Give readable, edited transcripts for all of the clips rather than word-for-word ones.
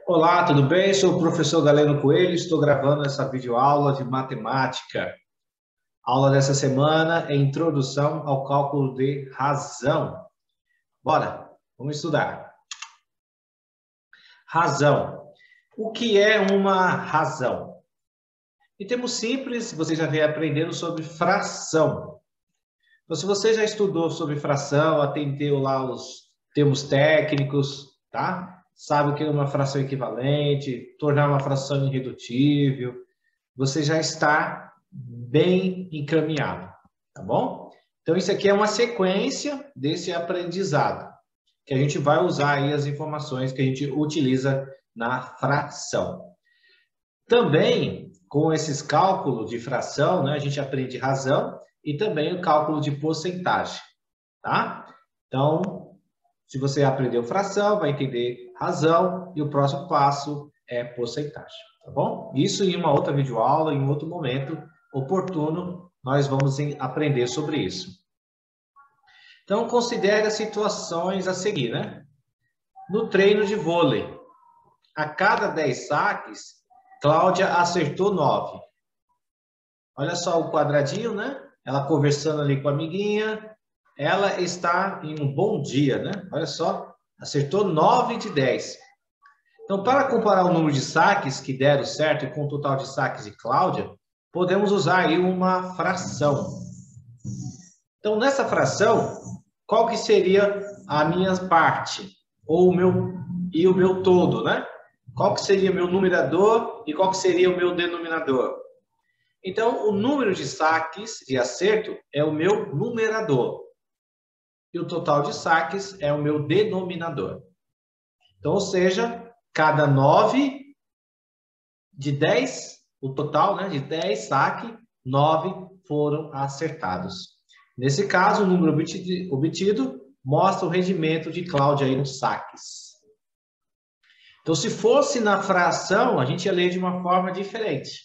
Olá, tudo bem? Sou o professor Galeno Coelho, estou gravando essa videoaula de matemática. A aula dessa semana é Introdução ao Cálculo de Razão. Bora, vamos estudar. Razão. O que é uma razão? Em termos simples, você já vem aprendendo sobre fração. Então, se você já estudou sobre fração, atendeu lá os termos técnicos, tá? Sabe o que é uma fração equivalente, tornar uma fração irredutível, você já está bem encaminhado, tá bom? Então, isso aqui é uma sequência desse aprendizado, que a gente vai usar aí as informações que a gente utiliza na fração. Também, com esses cálculos de fração, né, a gente aprende razão e também o cálculo de porcentagem, tá? Então, se você aprendeu fração, vai entender razão e o próximo passo é porcentagem, tá bom? Isso em uma outra videoaula, em outro momento oportuno, nós vamos aprender sobre isso. Então, considere as situações a seguir, né? No treino de vôlei, a cada 10 saques, Cláudia acertou 9. Olha só o quadradinho, né? Ela conversando ali com a amiguinha. Ela está em um bom dia, né? Olha só, acertou 9 de 10. Então, para comparar o número de saques que deram certo com o total de saques de Cláudia, podemos usar aí uma fração. Então, nessa fração, qual que seria a minha parte? Ou o meu todo, né? Qual que seria o meu numerador e qual que seria o meu denominador? Então, o número de saques de acerto é o meu numerador. E o total de saques é o meu denominador. Então, ou seja, cada 9 de 10, o total, né, de 10 saques, 9 foram acertados. Nesse caso, o número obtido mostra o rendimento de Cláudia aí nos saques. Então, se fosse na fração, a gente ia ler de uma forma diferente.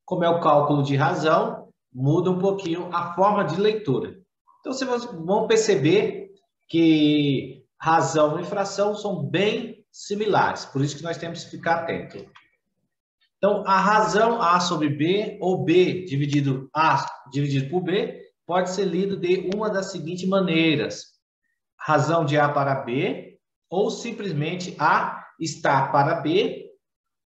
Como é o cálculo de razão, muda um pouquinho a forma de leitura. Então, vocês vão perceber que razão e fração são bem similares, por isso que nós temos que ficar atento. Então, a razão A sobre B, ou B dividido A dividido por B, pode ser lido de uma das seguintes maneiras. Razão de A para B, ou simplesmente A está para B,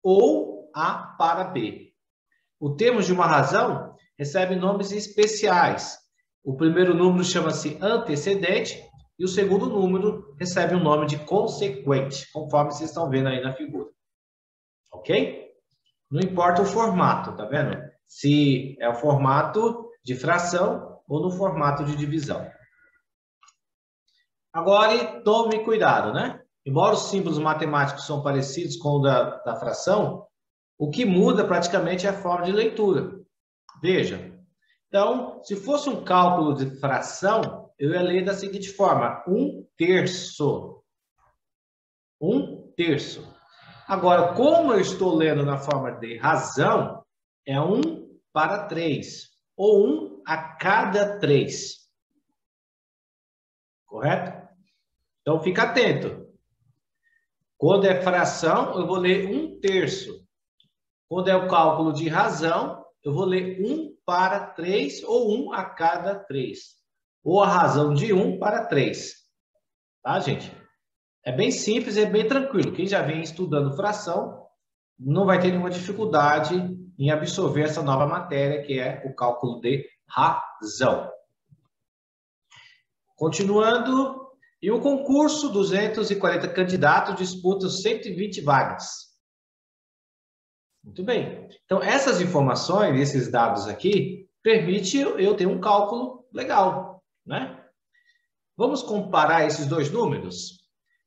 ou A para B. O termo de uma razão recebe nomes especiais. O primeiro número chama-se antecedente e o segundo número recebe o nome de consequente, conforme vocês estão vendo aí na figura. Ok? Não importa o formato, tá vendo? Se é o formato de fração ou no formato de divisão. Agora, tome cuidado, né? Embora os símbolos matemáticos são parecidos com o da fração, o que muda praticamente é a forma de leitura. Veja. Então, se fosse um cálculo de fração, eu ia ler da seguinte forma: 1/3. 1/3. Agora, como eu estou lendo na forma de razão, é 1/3, ou 1 a cada 3. Correto? Então, fica atento. Quando é fração, eu vou ler 1/3. Quando é o cálculo de razão, eu vou ler 1/3 ou 1 a cada 3. Ou a razão de 1/3. Tá, gente? É bem simples e é bem tranquilo. Quem já vem estudando fração não vai ter nenhuma dificuldade em absorver essa nova matéria, que é o cálculo de razão. Continuando, e o concurso, 240 candidatos disputam 120 vagas. Muito bem. Então, essas informações, esses dados aqui, permitem eu ter um cálculo legal, né? Vamos comparar esses dois números?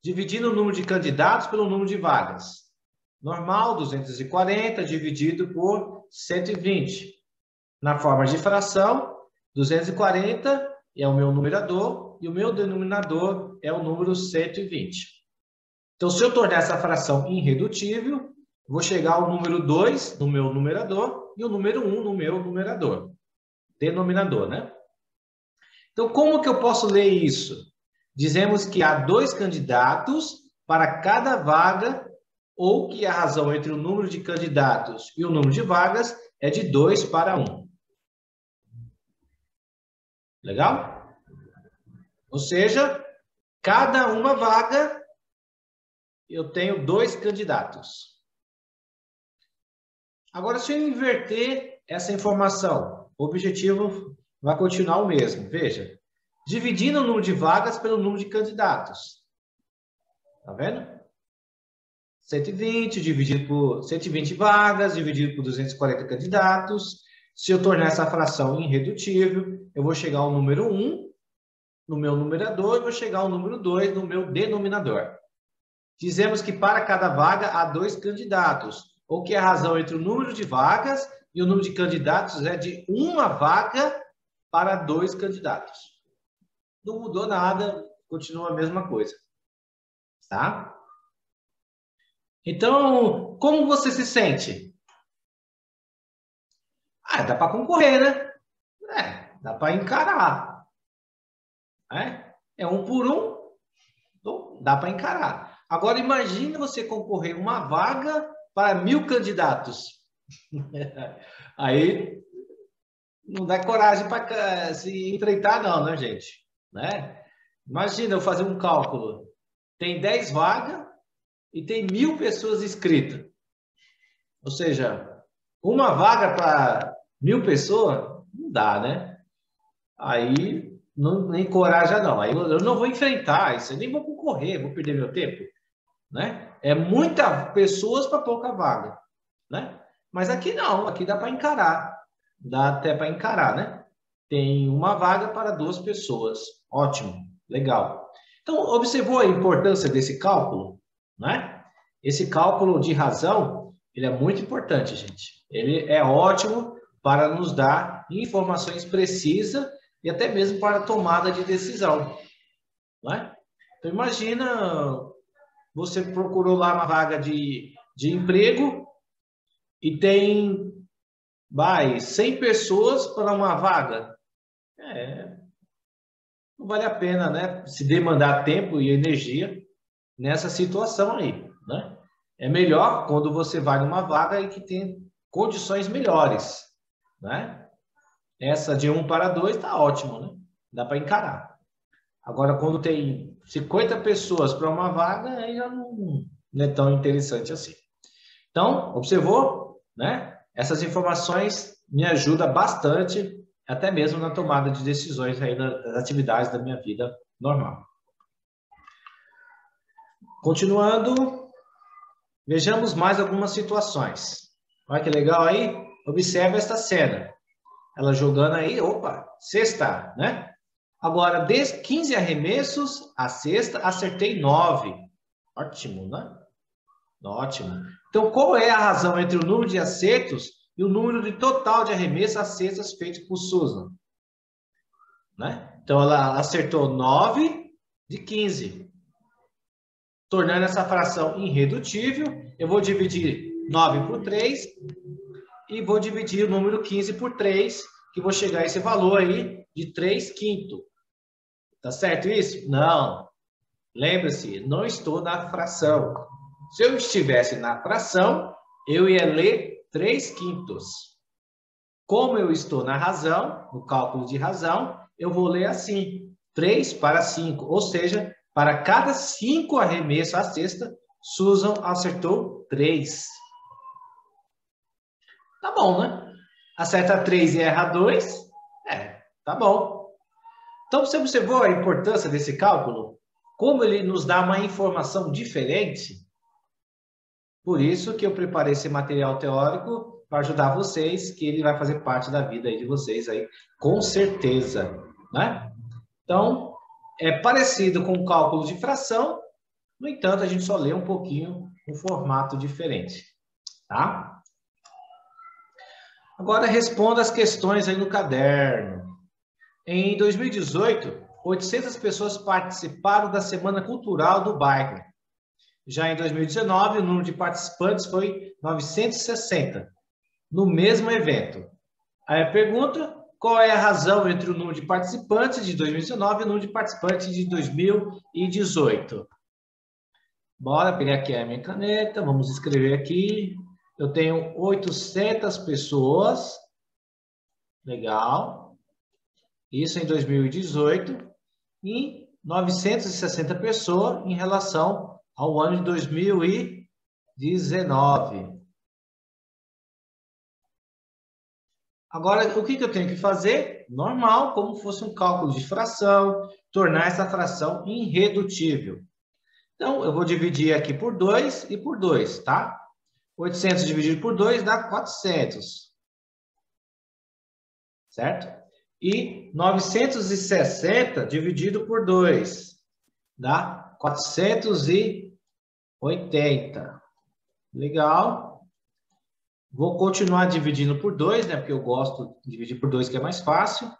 Dividindo o número de candidatos pelo número de vagas. Normal, 240, dividido por 120. Na forma de fração, 240 é o meu numerador e o meu denominador é o número 120. Então, se eu tornar essa fração irredutível, vou chegar ao número 2 no meu numerador e o número 1 no meu denominador, né? Então, como que eu posso ler isso? Dizemos que há 2 candidatos para cada vaga ou que a razão entre o número de candidatos e o número de vagas é de 2 para 1. Legal? Ou seja, cada uma vaga eu tenho 2 candidatos. Agora, se eu inverter essa informação, o objetivo vai continuar o mesmo. Veja, dividindo o número de vagas pelo número de candidatos. Tá vendo? 120 dividido por 120 vagas, dividido por 240 candidatos. Se eu tornar essa fração irredutível, eu vou chegar ao número 1 no meu numerador e vou chegar ao número 2 no meu denominador. Dizemos que para cada vaga há 2 candidatos, ou que a razão entre o número de vagas e o número de candidatos é de uma vaga para 2 candidatos. Não mudou nada, continua a mesma coisa. Tá? Então, como você se sente? Dá para concorrer, né? Dá para encarar. É 1 por 1, então dá para encarar. Agora, imagine você concorrer uma vaga para 1000 candidatos. Aí, não dá coragem para se enfrentar, não, né, gente? Né? Imagina eu fazer um cálculo. Tem 10 vagas e tem 1000 pessoas inscritas. Ou seja, uma vaga para 1000 pessoas, não dá, né? Aí, não, nem coragem, não. Aí eu não vou enfrentar isso, eu nem vou concorrer, vou perder meu tempo. Né? É muitas pessoas para pouca vaga. Né? Mas aqui não, aqui dá para encarar. Dá até para encarar, né? Tem uma vaga para 2 pessoas. Ótimo, legal. Então, observou a importância desse cálculo? Né? Esse cálculo de razão, ele é muito importante, gente. Ele é ótimo para nos dar informações precisas e até mesmo para a tomada de decisão. Né? Então, imagina, você procurou lá uma vaga de emprego e tem 100 pessoas para uma vaga. Não vale a pena, né? Se demandar tempo e energia nessa situação aí, né? É melhor quando você vai numa vaga e que tem condições melhores, né? Essa de 1 para 2 tá ótimo, né? Dá para encarar. Agora, quando tem 50 pessoas para uma vaga, aí já não é tão interessante assim. Então, observou, né? Essas informações me ajudam bastante, até mesmo na tomada de decisões aí das atividades da minha vida normal. Continuando, vejamos mais algumas situações. Olha que legal aí. Observe esta cena. Ela jogando aí, opa, cesta, né? Agora, 15 arremessos, a cesta, acertei 9. Ótimo, né? Ótimo. Então, qual é a razão entre o número de acertos e o número de total de arremessos a cestas feitos por Susan? Né? Então, ela acertou 9 de 15. Tornando essa fração irredutível, eu vou dividir 9 por 3 e vou dividir o número 15 por 3, que vou chegar a esse valor aí de 3/5. Tá certo isso? Não. Lembre-se, não estou na fração. Se eu estivesse na fração, eu ia ler 3/5. Como eu estou na razão, no cálculo de razão, eu vou ler assim, 3 para 5. Ou seja, para cada 5 arremessos à cesta, Susan acertou 3. Tá bom, né? Acerta 3 e erra 2. Tá bom. Então, você observou a importância desse cálculo? Como ele nos dá uma informação diferente? Por isso que eu preparei esse material teórico para ajudar vocês, que ele vai fazer parte da vida aí de vocês aí, com certeza, né? Então, é parecido com o cálculo de fração, no entanto, a gente só lê um pouquinho um formato diferente, tá? Agora, responda as questões aí no caderno. Em 2018, 800 pessoas participaram da Semana Cultural do bairro. Já em 2019, o número de participantes foi 960, no mesmo evento. Aí a pergunta, qual é a razão entre o número de participantes de 2019 e o número de participantes de 2018? Bora pegar aqui a minha caneta, vamos escrever aqui. Eu tenho 800 pessoas. Legal. Isso em 2018. E 960 pessoas em relação ao ano de 2019. Agora, o que eu tenho que fazer? Normal, como fosse um cálculo de fração, tornar essa fração irredutível. Então, eu vou dividir aqui por 2 e por 2, tá? 800 dividido por 2 dá 400. Certo? E 960 dividido por 2 dá 480. Legal. Vou continuar dividindo por 2, né? Porque eu gosto de dividir por 2, que é mais fácil.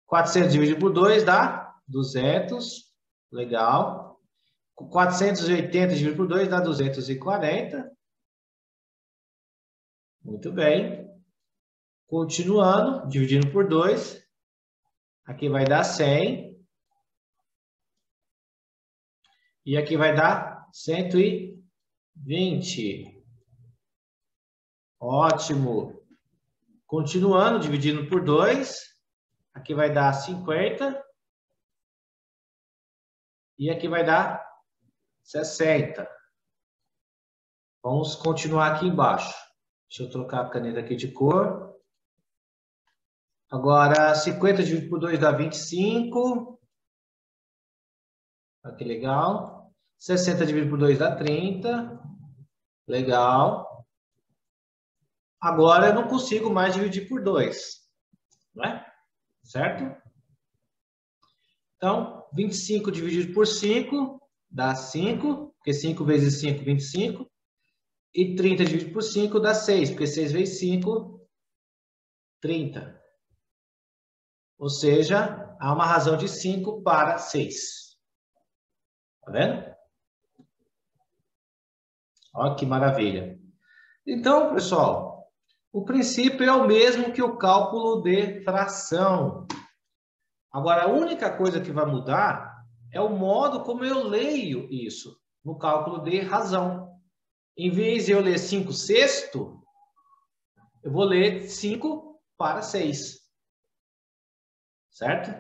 400 dividido por 2 dá 200. Legal. 480 dividido por 2 dá 240. Muito bem. Continuando, dividindo por 2. Aqui vai dar 100. E aqui vai dar 120. Ótimo. Continuando, dividindo por 2. Aqui vai dar 50. E aqui vai dar 60. Vamos continuar aqui embaixo. Deixa eu trocar a caneta aqui de cor. Agora, 50 dividido por 2 dá 25. Olha que legal. 60 dividido por 2 dá 30. Legal. Agora eu não consigo mais dividir por 2. Não é? Certo? Então, 25 dividido por 5 dá 5. Porque 5 vezes 5, 25. E 30 dividido por 5 dá 6. Porque 6 vezes 5, 30. Ou seja, há uma razão de 5 para 6. Tá vendo? Olha que maravilha. Então, pessoal, o princípio é o mesmo que o cálculo de fração. Agora, a única coisa que vai mudar é o modo como eu leio isso no cálculo de razão. Em vez de eu ler 5/6, eu vou ler 5 para 6. Certo?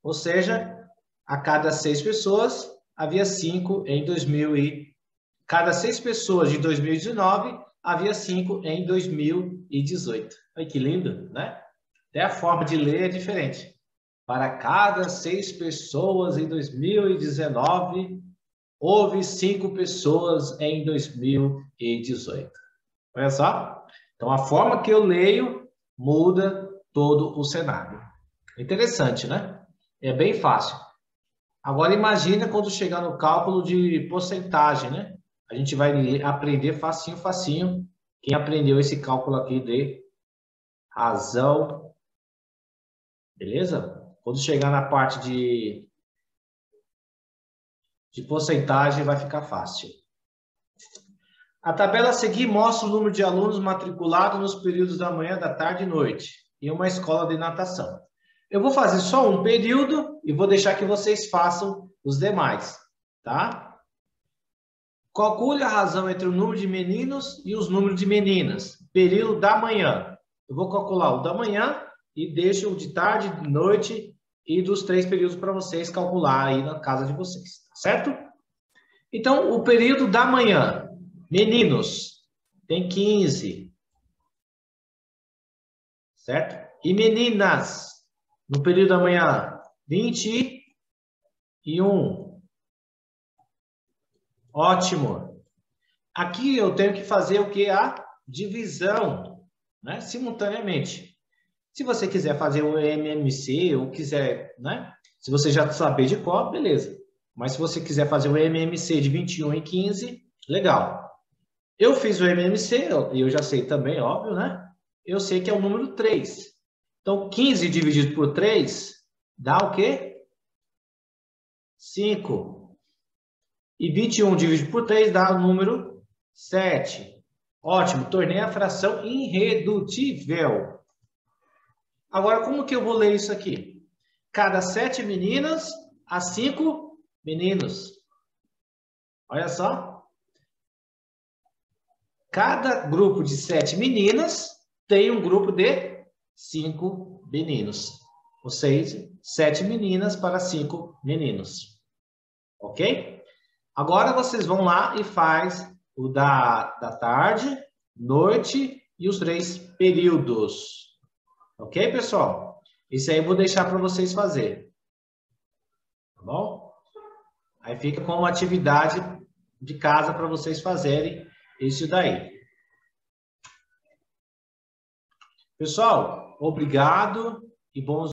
Ou seja, a cada 6 pessoas, havia 5 em 2000 e... Cada 6 pessoas de 2019, havia 5 em 2018. Olha que lindo, né? Até a forma de ler é diferente. Para cada 6 pessoas em 2019, houve 5 pessoas em 2018. Olha só. Então, a forma que eu leio muda todo o cenário. Interessante, né? É bem fácil. Agora, imagina quando chegar no cálculo de porcentagem, né? A gente vai aprender facinho, facinho. Quem aprendeu esse cálculo aqui de razão. Beleza? Quando chegar na parte de porcentagem, vai ficar fácil. A tabela a seguir mostra o número de alunos matriculados nos períodos da manhã, da tarde e noite, em uma escola de natação. Eu vou fazer só um período e vou deixar que vocês façam os demais, tá? Calcule a razão entre o número de meninos e os números de meninas. Período da manhã. Eu vou calcular o da manhã e deixo o de tarde, de noite e dos 3 períodos para vocês calcular aí na casa de vocês, tá certo? Então, o período da manhã. Meninos, tem 15. Certo? E meninas, no período da manhã, 21. Ótimo. Aqui eu tenho que fazer o que? A divisão, né? Simultaneamente. Se você quiser fazer o MMC ou quiser, né? Se você já saber de cor, beleza. Mas se você quiser fazer o MMC de 21 e 15, legal. Eu fiz o MMC, e eu já sei também, óbvio, né? Eu sei que é o número 3. Então, 15 dividido por 3 dá o quê? 5. E 21 dividido por 3 dá o número 7. Ótimo, tornei a fração irredutível. Agora, como que eu vou ler isso aqui? Cada 7 meninas, há 5 meninos. Olha só. Cada grupo de 7 meninas tem um grupo de 5 meninos. Ou seja, 7 meninas para 5 meninos. Ok? Agora vocês vão lá e faz o da tarde, noite e os 3 períodos. Ok, pessoal? Isso aí eu vou deixar para vocês fazerem. Tá bom? Aí fica como atividade de casa para vocês fazerem isso daí. Pessoal, obrigado e bons